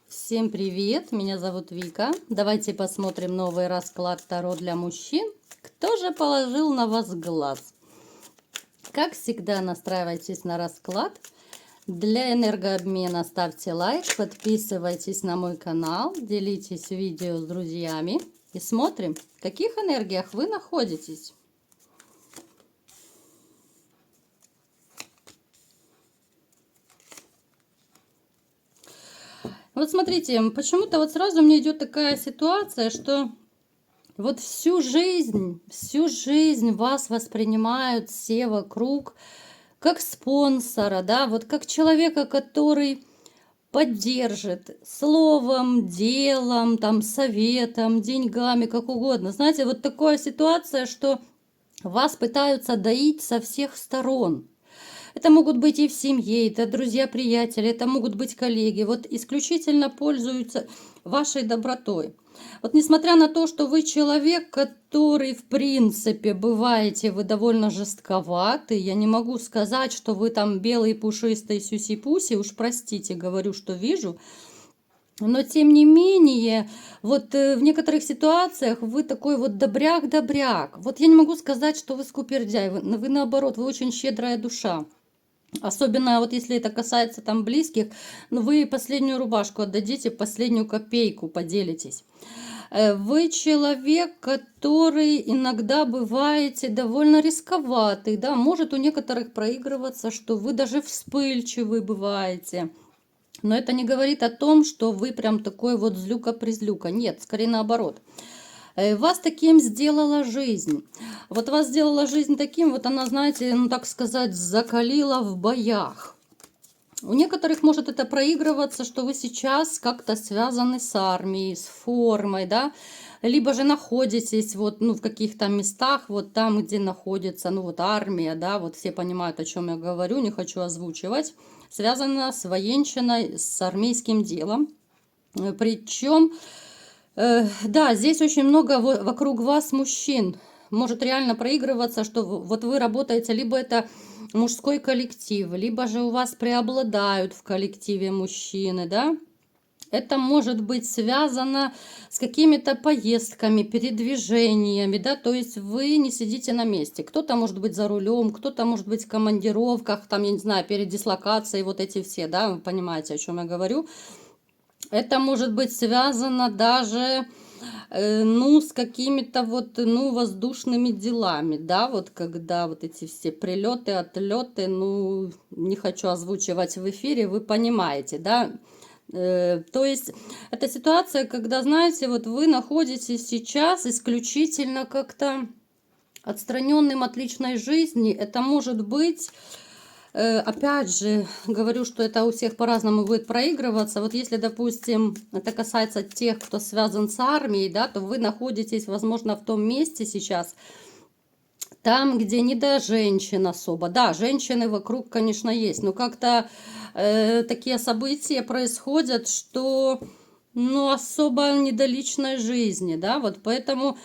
Всем привет, меня зовут Вика. Давайте посмотрим новый расклад Таро для мужчин. Кто же положил на вас глаз? Как всегда, настраивайтесь на расклад. Для энергообмена ставьте лайк, подписывайтесь на мой канал, делитесь видео с друзьями и смотрим, в каких энергиях вы находитесь. Вот смотрите, почему-то вот сразу мне идет такая ситуация, что вот всю жизнь вас воспринимают все вокруг как спонсора, да, вот как человека, который поддержит словом, делом, там, советом, деньгами, как угодно. Знаете, вот такая ситуация, что вас пытаются доить со всех сторон. Это могут быть и в семье, это друзья-приятели, это могут быть коллеги. Вот исключительно пользуются вашей добротой. Вот несмотря на то, что вы человек, который в принципе бываете, вы довольно жестковаты, я не могу сказать, что вы там белый, пушистый, сюси-пуси, уж простите, говорю, что вижу. Но тем не менее, вот в некоторых ситуациях вы такой вот добряк-добряк. Вот я не могу сказать, что вы скупердяй, вы наоборот, вы очень щедрая душа. Особенно вот если это касается там близких, ну вы последнюю рубашку отдадите, последнюю копейку поделитесь. Вы человек, который иногда бываете довольно рисковатый, да, может у некоторых проигрываться, что вы даже вспыльчивый бываете. Но это не говорит о том, что вы прям такой вот злюка-призлюка. Нет, скорее наоборот. Вас таким сделала жизнь. Вот вас сделала жизнь таким, вот она, знаете, ну так сказать, закалила в боях. У некоторых может это проигрываться, что вы сейчас как-то связаны с армией, с формой, да, либо же находитесь вот, ну, в каких-то местах, вот там, где находится, ну, вот армия, да, вот все понимают, о чем я говорю, не хочу озвучивать, связана с военщиной, с армейским делом. Причем да, здесь очень много вокруг вас мужчин. Может реально проигрываться, что вот вы работаете, либо это мужской коллектив, либо же у вас преобладают в коллективе мужчины, да? Это может быть связано с какими-то поездками, передвижениями, да, то есть вы не сидите на месте. Кто-то может быть за рулем, кто-то может быть в командировках, там, я не знаю, передислокации, вот эти все, да, вы понимаете, о чем я говорю. Это может быть связано даже, ну, с какими-то вот, ну, воздушными делами, да, вот когда вот эти все прилеты, отлеты, ну, не хочу озвучивать в эфире, вы понимаете, да. То есть это ситуация, когда, знаете, вот вы находитесь сейчас исключительно как-то отстраненным от личной жизни. Это может быть... Опять же, говорю, что это у всех по-разному будет проигрываться. Вот если, допустим, это касается тех, кто связан с армией, да, то вы находитесь, возможно, в том месте сейчас, там, где не до женщин особо. Да, женщины вокруг, конечно, есть, но как-то такие события происходят, что, ну, особо не до личной жизни, да, вот поэтому...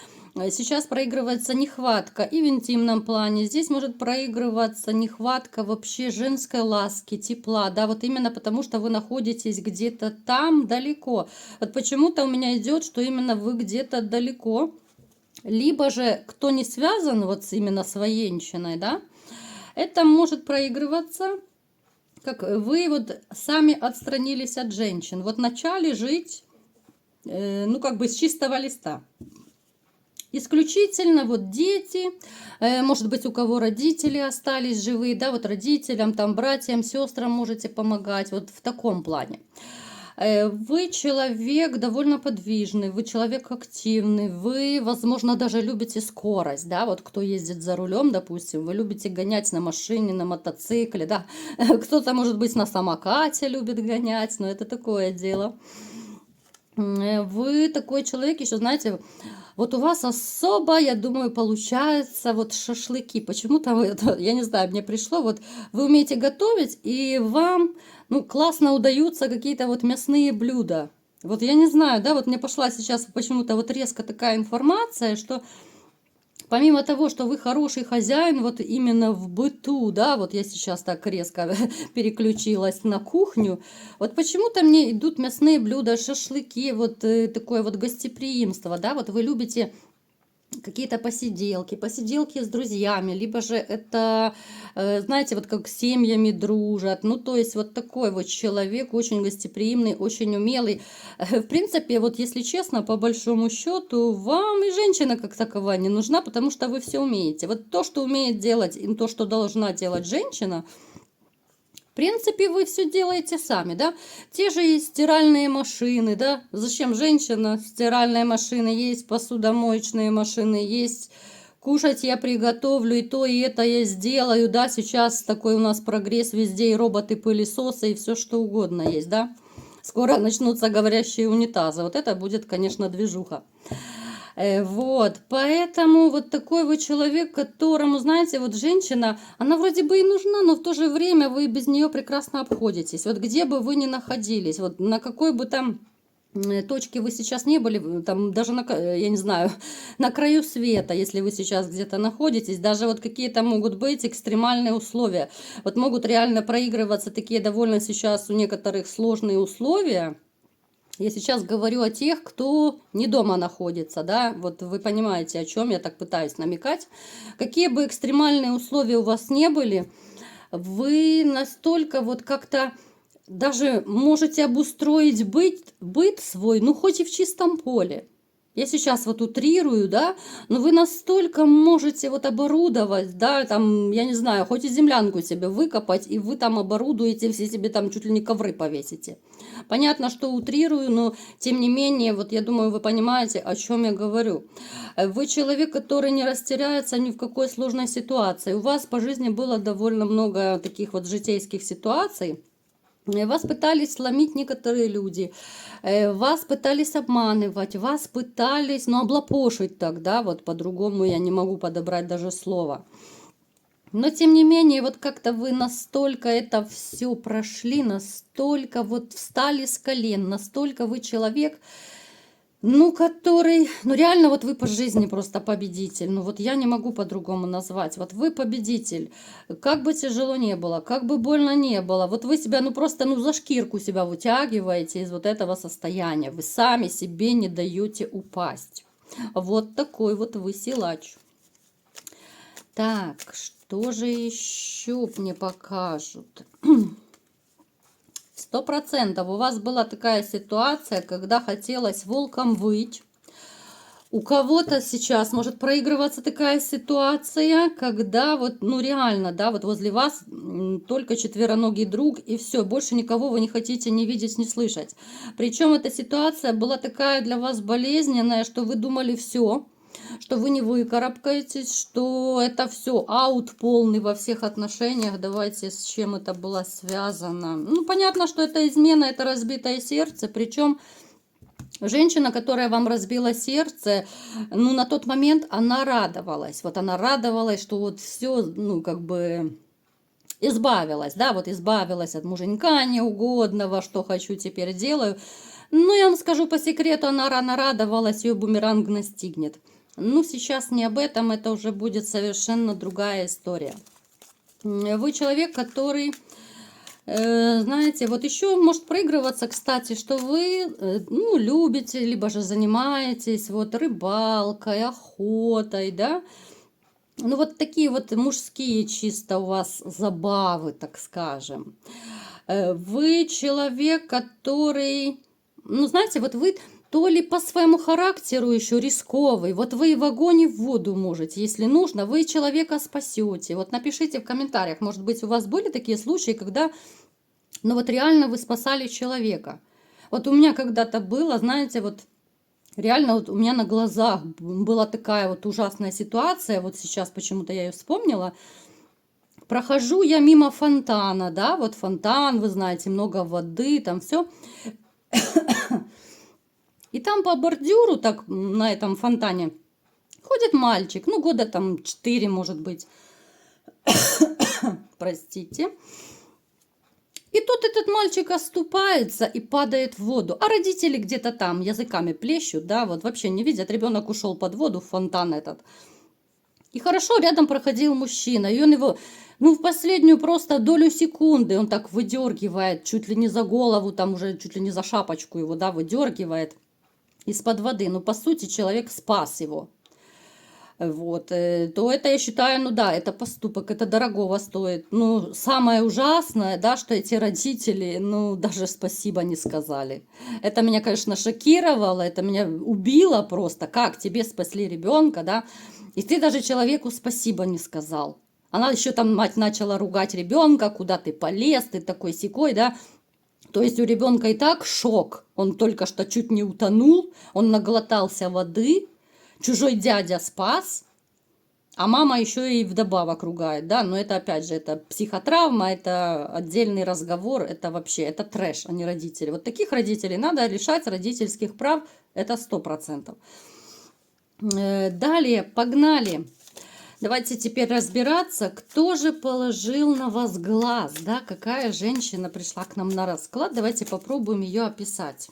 Сейчас проигрывается нехватка и в интимном плане. Здесь может проигрываться нехватка вообще женской ласки, тепла. Да, вот именно потому, что вы находитесь где-то там далеко. Вот почему-то у меня идет, что именно вы где-то далеко. Либо же, кто не связан вот именно с военщиной, да, это может проигрываться, как вы вот сами отстранились от женщин. Вот начали жить, ну, как бы с чистого листа. Исключительно вот дети, может быть, у кого родители остались живые, да, вот родителям, там, братьям, сестрам можете помогать, вот в таком плане. Вы человек довольно подвижный, вы человек активный, вы, возможно, даже любите скорость, да, вот кто ездит за рулем, допустим, вы любите гонять на машине, на мотоцикле, да, кто-то, может быть, на самокате любит гонять, но это такое дело. Вы такой человек, еще знаете, вот у вас особо, я думаю, получается вот шашлыки. Почему-то, я не знаю, мне пришло, вот вы умеете готовить, и вам, ну, классно удаются какие-то вот мясные блюда. Вот я не знаю, да, вот мне пошла сейчас почему-то вот резко такая информация, что помимо того, что вы хороший хозяин, вот именно в быту, да, вот я сейчас так резко переключилась на кухню, вот почему-то мне идут мясные блюда, шашлыки, вот такое вот гостеприимство, да, вот вы любите какие-то посиделки с друзьями, либо же это, знаете, вот как с семьями дружат. Ну, то есть вот такой вот человек, очень гостеприимный, очень умелый. В принципе, вот если честно, по большому счету, вам и женщина как таковая не нужна, потому что вы все умеете. Вот то, что умеет делать, и то, что должна делать женщина, в принципе, вы все делаете сами, да? Те же и стиральные машины, да? Зачем женщина? Стиральная машина есть, посудомоечные машины есть. Кушать я приготовлю, и то, и это я сделаю, да? Сейчас такой у нас прогресс везде, и роботы-пылесосы, и все что угодно есть, да? Скоро начнутся говорящие унитазы. Вот это будет, конечно, движуха. Вот, поэтому вот такой вот человек, которому, знаете, вот женщина, она вроде бы и нужна, но в то же время вы без нее прекрасно обходитесь. Вот где бы вы ни находились, вот на какой бы там точке вы сейчас не были, там даже я не знаю, на краю света, если вы сейчас где-то находитесь, даже вот какие-то могут быть экстремальные условия. Вот могут реально проигрываться такие довольно сейчас у некоторых сложные условия. Я сейчас говорю о тех, кто не дома находится, да, вот вы понимаете, о чем я так пытаюсь намекать. Какие бы экстремальные условия у вас не были, вы настолько вот как-то даже можете обустроить быт свой, ну хоть и в чистом поле. Я сейчас вот утрирую, да, но вы настолько можете вот оборудовать, да, там, я не знаю, хоть и землянку себе выкопать, и вы там оборудуете, все себе там чуть ли не ковры повесите. Понятно, что утрирую, но тем не менее, вот я думаю, вы понимаете, о чем я говорю. Вы человек, который не растеряется ни в какой сложной ситуации. У вас по жизни было довольно много таких вот житейских ситуаций. Вас пытались сломить некоторые люди, вас пытались обманывать, вас пытались, ну, облапошить тогда, вот по-другому я не могу подобрать даже слово. Но, тем не менее, вот как-то вы настолько это все прошли, настолько вот встали с колен, настолько вы человек, ну, который, ну, реально, вот вы по жизни просто победитель. Ну, вот я не могу по-другому назвать. Вот вы победитель. Как бы тяжело не было, как бы больно не было. Вот вы себя, ну, просто, ну, за шкирку себя вытягиваете из вот этого состояния. Вы сами себе не даете упасть. Вот такой вот вы силач. Так, что же еще мне покажут? 100% у вас была такая ситуация, когда хотелось волком выть. У кого-то сейчас может проигрываться такая ситуация, когда вот, ну реально, да, вот возле вас только четвероногий друг, и все, больше никого вы не хотите ни видеть, ни слышать. Причем эта ситуация была такая для вас болезненная, что вы думали все, что вы не выкарабкаетесь, что это все аут полный во всех отношениях. Давайте, с чем это было связано. Ну, понятно, что это измена, это разбитое сердце. Причем женщина, которая вам разбила сердце, ну, на тот момент она радовалась. Вот она радовалась, что вот все, ну, как бы избавилась, да, вот избавилась от муженька неугодного, что хочу, теперь делаю. Но я вам скажу по секрету, она рано радовалась, ее бумеранг настигнет. Ну, сейчас не об этом, это уже будет совершенно другая история. Вы человек, который, знаете, вот еще может проигрываться, кстати, что вы, ну, любите, либо же занимаетесь вот рыбалкой, охотой, да. Ну, вот такие вот мужские чисто у вас забавы, так скажем. Вы человек, который, ну, знаете, вот вы то ли по своему характеру еще рисковый, вот вы и в огонь, и в воду можете, если нужно, вы человека спасете. Вот напишите в комментариях, может быть, у вас были такие случаи, когда, ну, вот реально вы спасали человека. Вот у меня когда-то было, знаете, вот реально вот у меня на глазах была такая вот ужасная ситуация, вот сейчас почему-то я ее вспомнила. Прохожу я мимо фонтана, да, вот фонтан, вы знаете, много воды, там все. И там по бордюру, так на этом фонтане, ходит мальчик, ну года там 4, может быть, простите. И тут этот мальчик оступается и падает в воду. А родители где-то там языками плещут, да, вот вообще не видят. Ребенок ушел под воду в фонтан этот. И хорошо рядом проходил мужчина, и он его, ну, в последнюю просто долю секунды он так выдергивает, чуть ли не за голову, там уже чуть ли не за шапочку его, да, выдергивает из-под воды. Ну, по сути, человек спас его. Вот, то это, я считаю, ну да, это поступок, это дорогого стоит. Ну, самое ужасное, да, что эти родители, ну, даже спасибо не сказали. Это меня, конечно, шокировало, это меня убило просто. Как тебе спасли ребенка, да, и ты даже человеку спасибо не сказал. Она еще там, мать, начала ругать ребенка, куда ты полез, ты такой сякой, да. То есть у ребенка и так шок, он только что чуть не утонул, он наглотался воды, чужой дядя спас, а мама еще и вдобавок ругает, да, но это опять же, это психотравма, это отдельный разговор, это вообще, это трэш, а не родители. Вот таких родителей надо лишать родительских прав, это 100%. Далее, погнали. Давайте теперь разбираться, кто же положил на вас глаз, да, какая женщина пришла к нам на расклад. Давайте попробуем ее описать.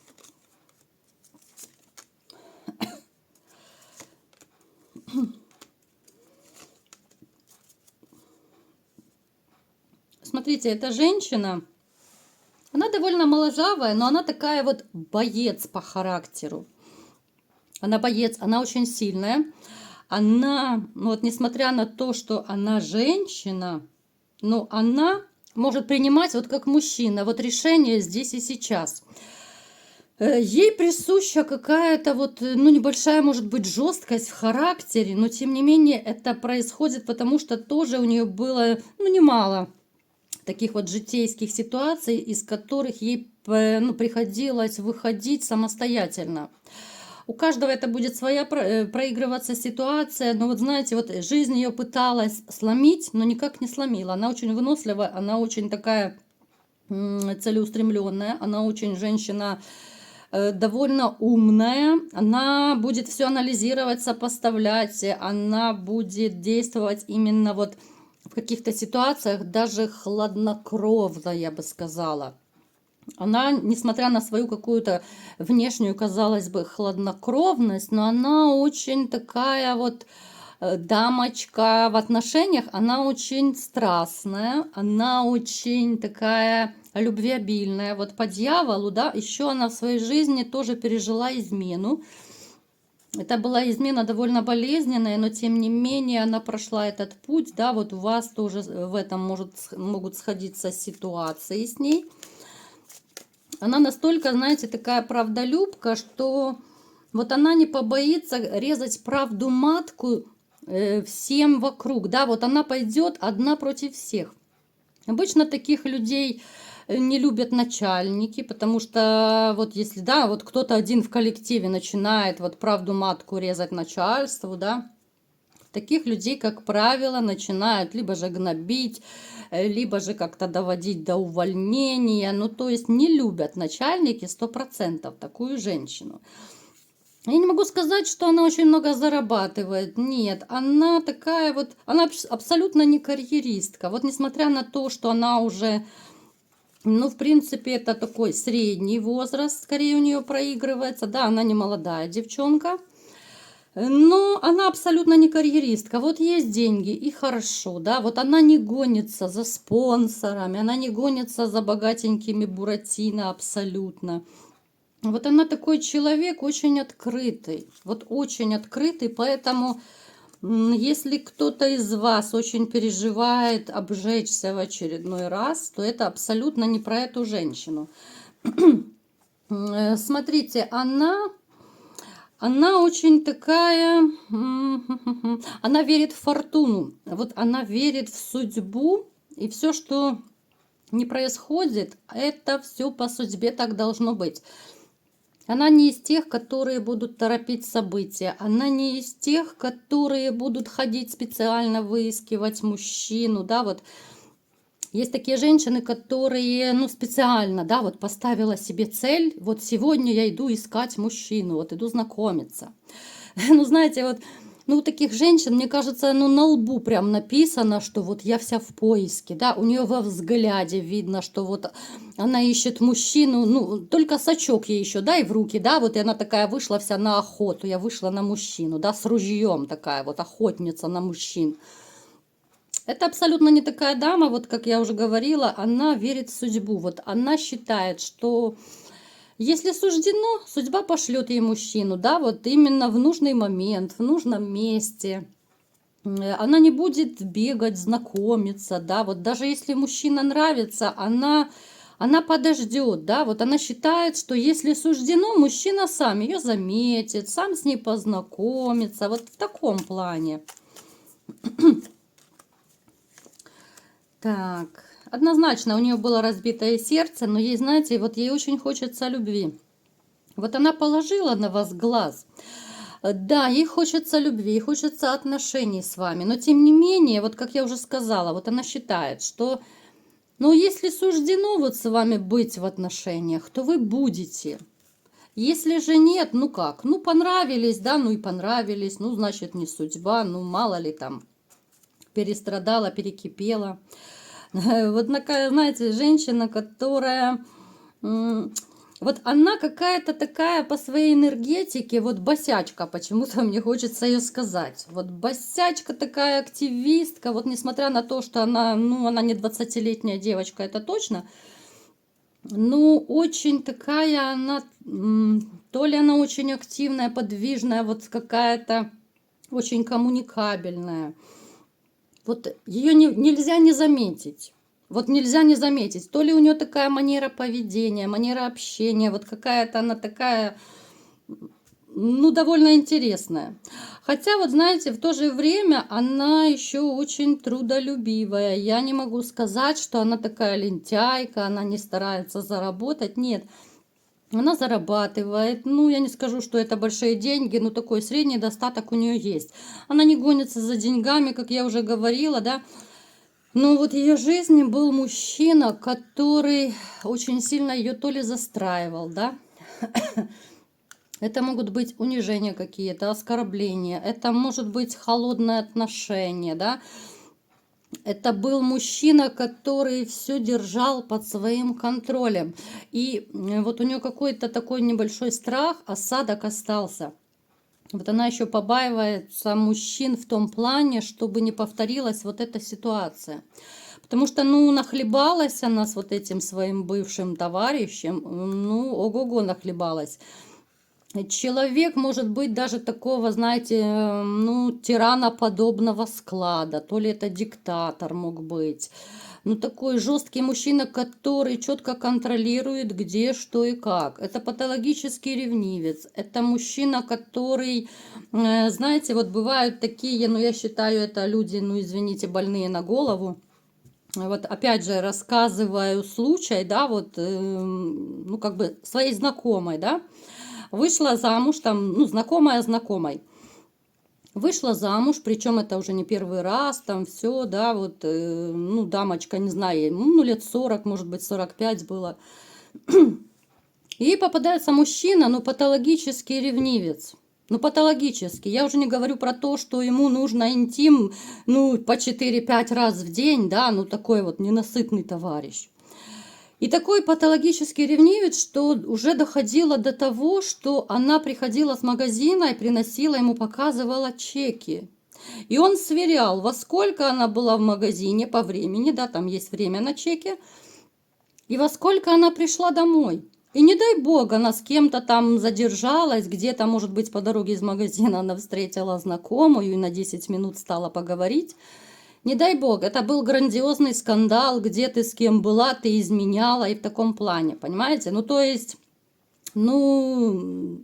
Смотрите, эта женщина, она довольно моложавая, но она такая вот боец по характеру. Она боец, она очень сильная. Она, вот несмотря на то, что она женщина, но она может принимать вот как мужчина, вот решение здесь и сейчас. Ей присуща какая-то вот, ну, небольшая, может быть, жесткость в характере, но тем не менее это происходит, потому что тоже у нее было, ну, немало таких вот житейских ситуаций, из которых ей, ну, приходилось выходить самостоятельно. У каждого это будет своя проигрываться ситуация, но вот знаете, вот жизнь ее пыталась сломить, но никак не сломила. Она очень выносливая, она очень такая целеустремленная, она очень женщина довольно умная, она будет все анализировать, сопоставлять, она будет действовать именно вот в каких-то ситуациях даже хладнокровно, я бы сказала. Она, несмотря на свою какую-то внешнюю, казалось бы, хладнокровность, но она очень такая вот дамочка в отношениях, она очень страстная, она очень такая любвеобильная. Вот по дьяволу, да, еще она в своей жизни тоже пережила измену. Это была измена довольно болезненная, но тем не менее она прошла этот путь, да, вот у вас тоже в этом могут сходиться ситуации с ней. Она настолько, знаете, такая правдолюбка, что вот она не побоится резать правду матку всем вокруг, да, вот она пойдет одна против всех. Обычно таких людей не любят начальники, потому что вот если, да, вот кто-то один в коллективе начинает вот правду матку резать начальству, да, таких людей, как правило, начинают либо же гнобить, либо же как-то доводить до увольнения. Ну, то есть не любят начальники 100% такую женщину. Я не могу сказать, что она очень много зарабатывает. Нет, она такая вот, она абсолютно не карьеристка. Вот несмотря на то, что она уже, ну, в принципе, это такой средний возраст, скорее у нее проигрывается. Да, она не молодая девчонка. Но она абсолютно не карьеристка. Вот есть деньги и хорошо, да. Вот она не гонится за спонсорами, она не гонится за богатенькими буратино абсолютно. Вот она такой человек очень открытый, вот очень открытый, поэтому если кто-то из вас очень переживает обжечься в очередной раз, то это абсолютно не про эту женщину. Смотрите, она очень такая, она верит в фортуну, вот она верит в судьбу, и все, что не происходит, это все по судьбе так должно быть. Она не из тех, которые будут торопить события. Она не из тех, которые будут ходить специально выискивать мужчину. Да, вот есть такие женщины, которые, ну, специально, да, вот поставила себе цель. Вот сегодня я иду искать мужчину, вот иду знакомиться. Ну, знаете, вот Ну, у таких женщин, мне кажется, ну, на лбу прям написано, что вот я вся в поиске, да, у нее во взгляде видно, что вот она ищет мужчину, ну, только сачок ей еще, да, и в руки, да, вот и она такая вышла вся на охоту, я вышла на мужчину, да, с ружьем такая вот охотница на мужчин. Это абсолютно не такая дама, вот как я уже говорила, она верит в судьбу, вот она считает, что если суждено, судьба пошлет ей мужчину, да, вот именно в нужный момент, в нужном месте. Она не будет бегать, знакомиться, да, вот даже если мужчина нравится, она подождет, да, вот она считает, что если суждено, мужчина сам ее заметит, сам с ней познакомится, вот в таком плане. Так, однозначно у нее было разбитое сердце, но ей, знаете, вот ей очень хочется любви. Вот она положила на вас глаз. Да, ей хочется любви, ей хочется отношений с вами, но тем не менее, вот как я уже сказала, вот она считает, что, ну, если суждено вот с вами быть в отношениях, то вы будете. Если же нет, ну как, ну понравились, да, ну и понравились, ну значит не судьба, ну мало ли там, перестрадала, перекипела. Вот такая, знаете, женщина, которая... Вот она какая-то такая по своей энергетике, вот босячка, почему-то мне хочется ее сказать. Вот босячка такая, активистка, вот несмотря на то, что она, ну, она не 20-летняя девочка, это точно. Ну, очень такая она, то ли она очень активная, подвижная, вот какая-то очень коммуникабельная. Вот ее нельзя не заметить. Вот нельзя не заметить. То ли у нее такая манера поведения, манера общения, вот какая-то она такая, ну, довольно интересная. Хотя, вот знаете, в то же время она еще очень трудолюбивая. Я не могу сказать, что она такая лентяйка, она не старается заработать. Нет, она зарабатывает. Ну, я не скажу, что это большие деньги, но такой средний достаток у нее есть. Она не гонится за деньгами, как я уже говорила, да. Но вот в ее жизни был мужчина, который очень сильно ее то ли застраивал, да. Это могут быть унижения какие-то, оскорбления, это может быть холодное отношение, да. Это был мужчина, который все держал под своим контролем. И вот у нее какой-то такой небольшой страх, осадок остался. Вот она еще побаивается мужчин в том плане, чтобы не повторилась вот эта ситуация. Потому что, ну, нахлебалась она с вот этим своим бывшим товарищем, ну, ого-го нахлебалась. Человек может быть даже такого, знаете, ну, тираноподобного склада, то ли это диктатор мог быть. Ну, такой жесткий мужчина, который четко контролирует, где, что и как. Это патологический ревнивец. Это мужчина, который, знаете, вот бывают такие, ну, я считаю, это люди, ну, извините, больные на голову. Вот опять же рассказываю случай, да, вот, ну, как бы своей знакомой, да. Вышла замуж, там, ну, знакомая знакомой. Вышла замуж, причем это уже не первый раз, там все, да, вот, ну, дамочка, не знаю, ей, ну, лет 40, может быть, 45 было. Ей попадается мужчина, ну, патологический ревнивец. Ну, патологически. Я уже не говорю про то, что ему нужно интим, ну, по 4-5 раз в день, да, ну, такой вот ненасытный товарищ. И такой патологический ревнивец, что уже доходило до того, что она приходила с магазина и приносила ему, показывала чеки. И он сверял, во сколько она была в магазине по времени, да, там есть время на чеке, и во сколько она пришла домой. И не дай бог, она с кем-то там задержалась, где-то, может быть, по дороге из магазина она встретила знакомую и на 10 минут стала поговорить. Не дай бог, это был грандиозный скандал, где ты с кем была, ты изменяла и в таком плане, понимаете? Ну, то есть, ну,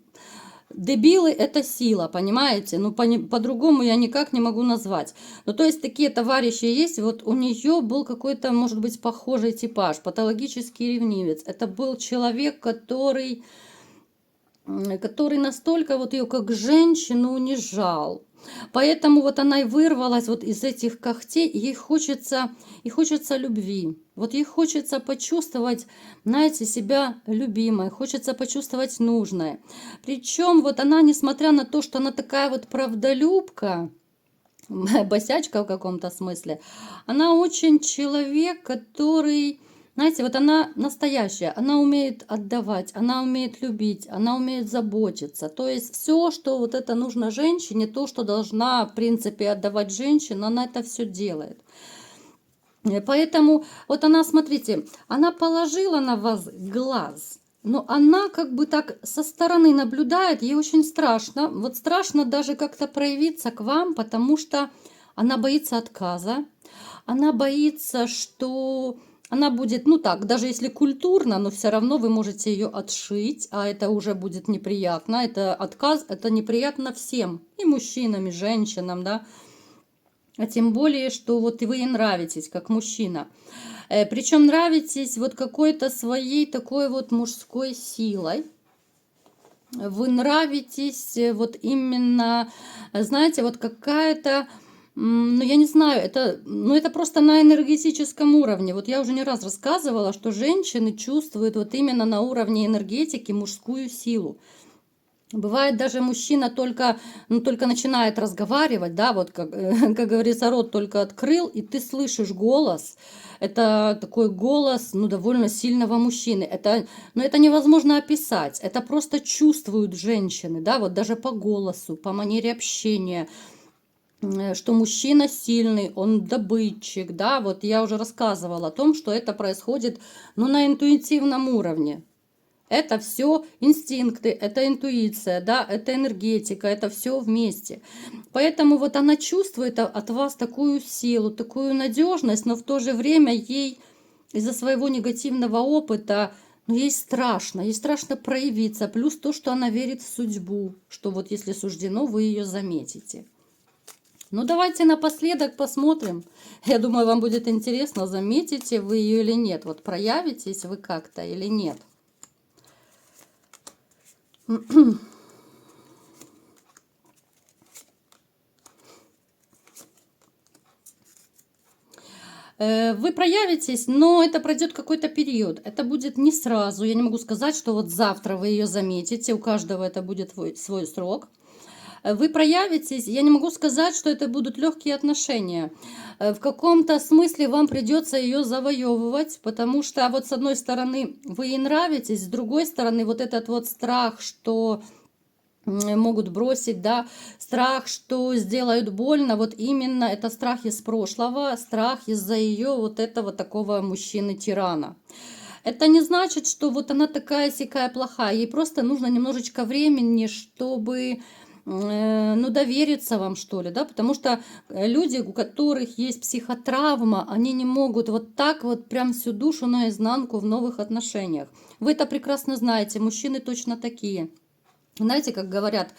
дебилы это сила, понимаете? Ну, по-другому я никак не могу назвать. Ну, то есть, такие товарищи есть, вот у нее был какой-то, может быть, похожий типаж, патологический ревнивец. Это был человек, который... который настолько вот ее как женщину унижал. Поэтому вот она и вырвалась вот из этих когтей, и хочется любви. Вот ей хочется почувствовать, знаете, себя любимой, хочется почувствовать нужной. Причем вот она, несмотря на то, что она такая вот правдолюбка, босячка в каком-то смысле, она очень человек, который, знаете, вот она настоящая, она умеет отдавать, она умеет любить, она умеет заботиться. То есть все, что вот это нужно женщине, то, что должна, в принципе, отдавать женщина, она это все делает. Поэтому вот она, смотрите, она положила на вас глаз, но она как бы так со стороны наблюдает, ей очень страшно. Вот страшно даже как-то проявиться к вам, потому что она боится отказа, она боится, что она будет, ну так, даже если культурно, но все равно вы можете ее отшить, а это уже будет неприятно. Это отказ, это неприятно всем, и мужчинам, и женщинам, да. А тем более, что вот вы ей нравитесь, как мужчина. Причем нравитесь вот какой-то своей такой вот мужской силой. Вы нравитесь вот именно, знаете, вот какая-то, ну я не знаю, это просто на энергетическом уровне. Вот я уже не раз рассказывала, что женщины чувствуют вот именно на уровне энергетики мужскую силу. Бывает даже мужчина только начинает разговаривать, да, вот как говорится, рот только открыл, и ты слышишь голос. Это такой голос, ну, довольно сильного мужчины. Это невозможно описать. Это просто чувствуют женщины, да, вот даже по голосу, по манере общения, что мужчина сильный, он добытчик, да, вот я уже рассказывала о том, что это происходит, ну, на интуитивном уровне. Это все инстинкты, это интуиция, да, это энергетика, это все вместе. Поэтому вот она чувствует от вас такую силу, такую надежность, но в то же время ей из-за своего негативного опыта, ну, ей страшно проявиться. Плюс то, что она верит в судьбу, что вот если суждено, вы ее заметите. Ну, давайте напоследок посмотрим. Я думаю, вам будет интересно, заметите вы ее или нет. Вот проявитесь вы как-то или нет. Вы проявитесь, но это пройдет какой-то период. Это будет не сразу. Я не могу сказать, что вот завтра вы ее заметите. У каждого это будет свой срок. Вы проявитесь. Я не могу сказать, что это будут легкие отношения. В каком-то смысле вам придется ее завоевывать, потому что вот с одной стороны вы ей нравитесь, с другой стороны вот этот вот страх, что могут бросить, да, страх, что сделают больно, вот именно это страх из прошлого, страх из-за ее вот этого такого мужчины-тирана. Это не значит, что вот она такая-сякая плохая, ей просто нужно немножечко времени, чтобы, ну, довериться вам, что ли, да, потому что люди, у которых есть психотравма, они не могут вот так вот прям всю душу наизнанку в новых отношениях. Вы это прекрасно знаете, мужчины точно такие. Знаете, как говорят,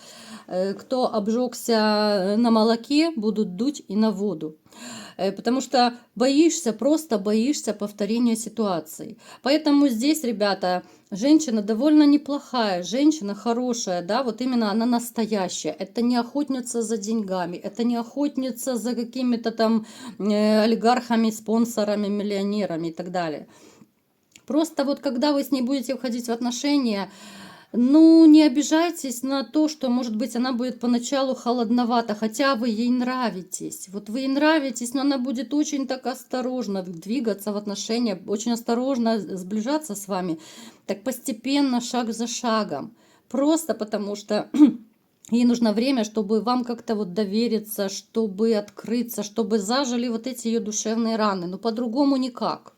кто обжегся на молоке, будут дуть и на воду. Потому что просто боишься повторения ситуации. Поэтому здесь, ребята, женщина довольно неплохая, женщина хорошая, да, вот именно она настоящая. Это не охотница за деньгами, это не охотница за какими-то там олигархами, спонсорами, миллионерами и так далее. Просто вот когда вы с ней будете входить в отношения, ну, не обижайтесь на то, что, может быть, она будет поначалу холодновата, хотя вы ей нравитесь. Вот вы ей нравитесь, но она будет очень так осторожно двигаться в отношения, очень осторожно сближаться с вами, так постепенно, шаг за шагом. Просто потому что ей нужно время, чтобы вам как-то вот довериться, чтобы открыться, чтобы зажили вот эти ее душевные раны. Но по-другому никак.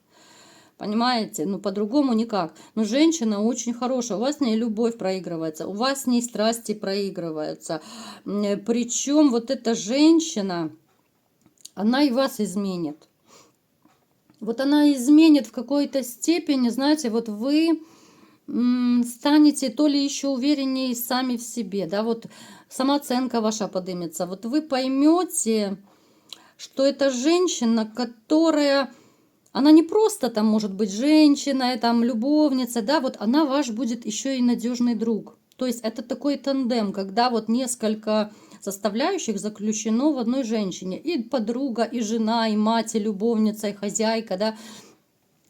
Понимаете? Ну, по-другому никак. Но женщина очень хорошая. У вас с ней любовь проигрывается. У вас с ней страсти проигрываются. Причем вот эта женщина, она и вас изменит. Вот она изменит в какой-то степени, знаете, вот вы станете то ли еще увереннее сами в себе, да, вот самооценка ваша поднимется. Вот вы поймете, что это женщина, которая... Она не просто там может быть женщина, там любовница, да, вот она ваш будет еще и надежный друг. То есть это такой тандем, когда вот несколько составляющих заключено в одной женщине. И подруга, и жена, и мать, и любовница, и хозяйка, да.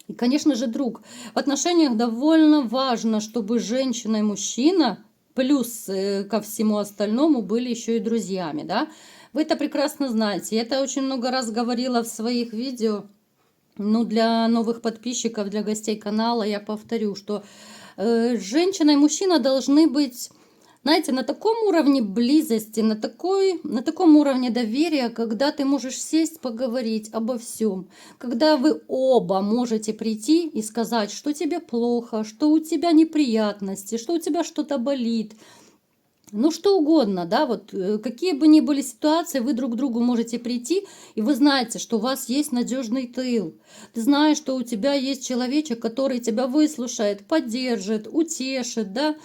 И, конечно же, друг. В отношениях довольно важно, чтобы женщина и мужчина, плюс ко всему остальному, были еще и друзьями, да. Вы это прекрасно знаете. Я это очень много раз говорила в своих видео. Ну, для новых подписчиков, для гостей канала я повторю, что женщина и мужчина должны быть, знаете, на таком уровне близости, на таком уровне доверия, когда ты можешь сесть, поговорить обо всем. Когда вы оба можете прийти и сказать, что тебе плохо, что у тебя неприятности, что у тебя что-то болит. Ну, что угодно, да, вот какие бы ни были ситуации, вы друг к другу можете прийти, и вы знаете, что у вас есть надежный тыл. Ты знаешь, что у тебя есть человечек, который тебя выслушает, поддержит, утешит, да,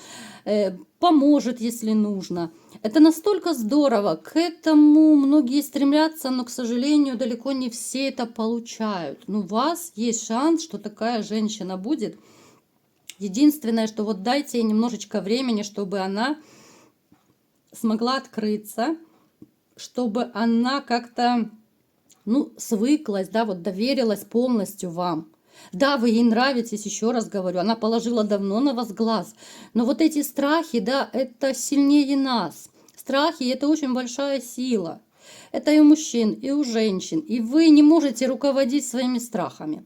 поможет, если нужно. Это настолько здорово, к этому многие стремятся, но, к сожалению, далеко не все это получают. Но у вас есть шанс, что такая женщина будет. Единственное, что вот дайте ей немножечко времени, чтобы она смогла открыться, чтобы она как-то, ну, свыклась, да, вот доверилась полностью вам. Да, вы ей нравитесь, еще раз говорю, она положила давно на вас глаз, но вот эти страхи, да, это сильнее нас. Страхи – это очень большая сила. Это и у мужчин, и у женщин, и вы не можете руководить своими страхами.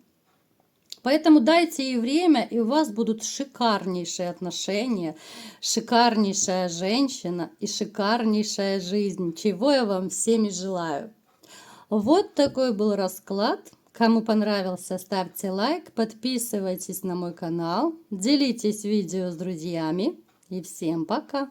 Поэтому дайте ей время, и у вас будут шикарнейшие отношения, шикарнейшая женщина и шикарнейшая жизнь, чего я вам всеми желаю. Вот такой был расклад. Кому понравился, ставьте лайк, подписывайтесь на мой канал, делитесь видео с друзьями и всем пока!